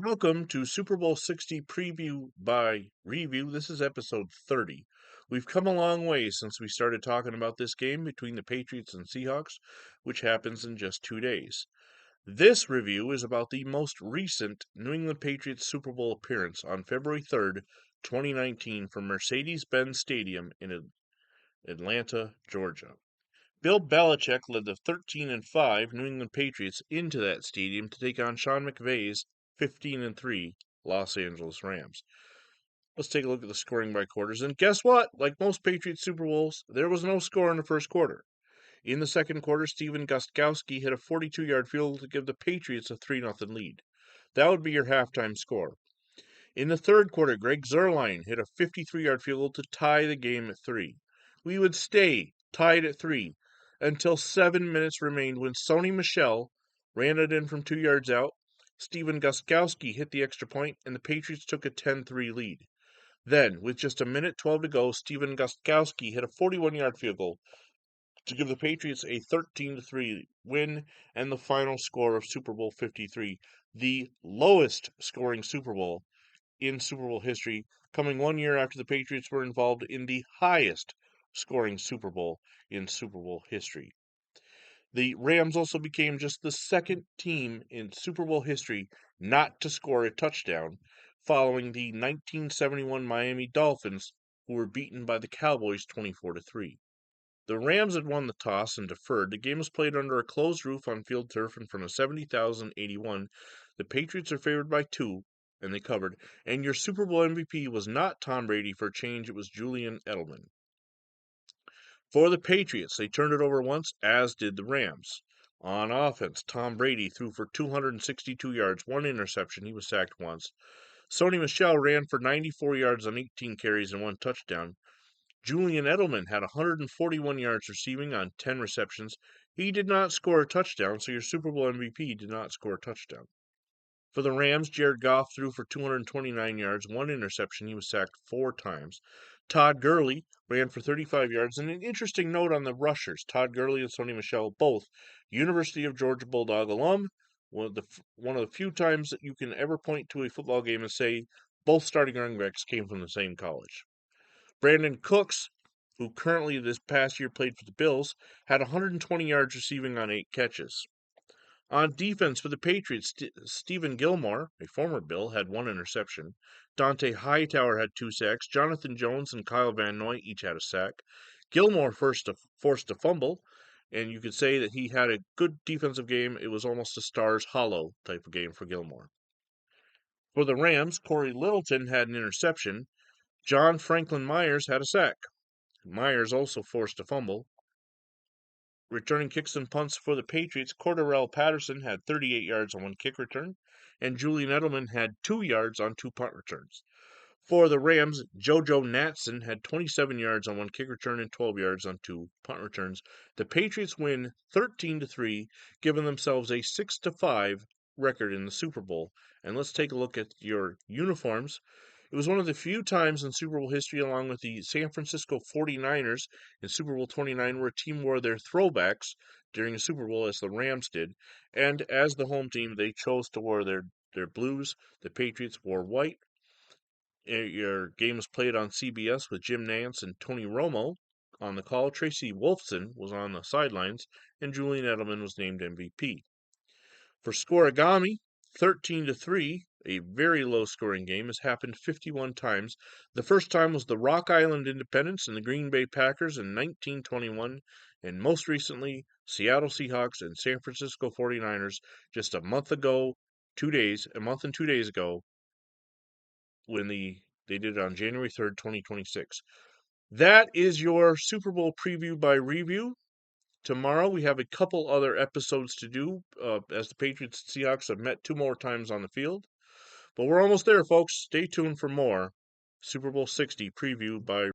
Welcome to Super Bowl 60 Preview by Review. This is episode 30. We've come a long way since we started talking about this game between the Patriots and Seahawks, which happens in just 2 days. This review is about the most recent New England Patriots Super Bowl appearance on February 3rd, 2019 from Mercedez-Benz Stadium in Atlanta, Georgia. Bill Belichick led the 13-5 New England Patriots into that stadium to take on Sean McVay's 15-3 Los Angeles Rams. Let's take a look at the scoring by quarters. And guess what? Like most Patriots Super Bowls, there was no score in the first quarter. In the second quarter, Stephen Gostkowski hit a 42-yard field goal to give the Patriots a 3-0 lead. That would be your halftime score. In the third quarter, Greg Zuerlein hit a 53-yard field goal to tie the game at 3. We would stay tied at 3 until 7 minutes remained when Sony Michel ran it in from 2 yards out. Stephen Gostkowski hit the extra point, and the Patriots took a 10-3 lead. Then, with just a minute 12 to go, Stephen Gostkowski hit a 41-yard field goal to give the Patriots a 13-3 win and the final score of Super Bowl 53, the lowest scoring Super Bowl in Super Bowl history, coming 1 year after the Patriots were involved in the highest scoring Super Bowl in Super Bowl history. The Rams also became just the second team in Super Bowl history not to score a touchdown, following the 1971 Miami Dolphins, who were beaten by the Cowboys 24-3. The Rams had won the toss and deferred. The game was played under a closed roof on field turf in front of 70,081. The Patriots are favored by 2, and they covered. And your Super Bowl MVP was not Tom Brady for a change, it was Julian Edelman. For the Patriots, they turned it over once, as did the Rams. On offense, Tom Brady threw for 262 yards, 1 interception. He was sacked once. Sony Michel ran for 94 yards on 18 carries and 1 touchdown. Julian Edelman had 141 yards receiving on 10 receptions. He did not score a touchdown, so your Super Bowl MVP did not score a touchdown. For the Rams, Jared Goff threw for 229 yards, 1 interception. He was sacked 4 times. Todd Gurley ran for 35 yards. And an interesting note on the rushers, Todd Gurley and Sony Michel, both University of Georgia Bulldog alum. One of the few times that you can ever point to a football game and say both starting running backs came from the same college. Brandon Cooks, who currently this past year played for the Bills, had 120 yards receiving on 8 catches. On defense for the Patriots, Stephen Gilmore, a former Bill, had 1 interception. Dante Hightower had 2 sacks. Jonathan Jones and Kyle Van Noy each had a sack. Gilmore forced a fumble, and you could say that he had a good defensive game. It was almost a Stars Hollow type of game for Gilmore. For the Rams, Corey Littleton had an interception. John Franklin Myers had a sack. Myers also forced a fumble. Returning kicks and punts for the Patriots, Cordarrelle Patterson had 38 yards on 1 kick return, and Julian Edelman had 2 yards on 2 punt returns. For the Rams, JoJo Natson had 27 yards on 1 kick return and 12 yards on 2 punt returns. The Patriots win 13-3, giving themselves a 6-5 record in the Super Bowl. And let's take a look at your uniforms. It was one of the few times in Super Bowl history, along with the San Francisco 49ers in Super Bowl 29, where a team wore their throwbacks during a Super Bowl, as the Rams did. And as the home team, they chose to wear their blues. The Patriots wore white. Your game was played on CBS with Jim Nantz and Tony Romo on the call. Tracy Wolfson was on the sidelines, and Julian Edelman was named MVP. For Scorigami, 13-3, a very low-scoring game, has happened 51 times. The first time was the Rock Island Independence and the Green Bay Packers in 1921, and most recently, Seattle Seahawks and San Francisco 49ers just a month and 2 days ago, when they did it on January 3rd, 2026. That is your Super Bowl preview by review. Tomorrow we have a couple other episodes to do, as the Patriots and Seahawks have met 2 more times on the field. But we're almost there, folks. Stay tuned for more Super Bowl 60 preview by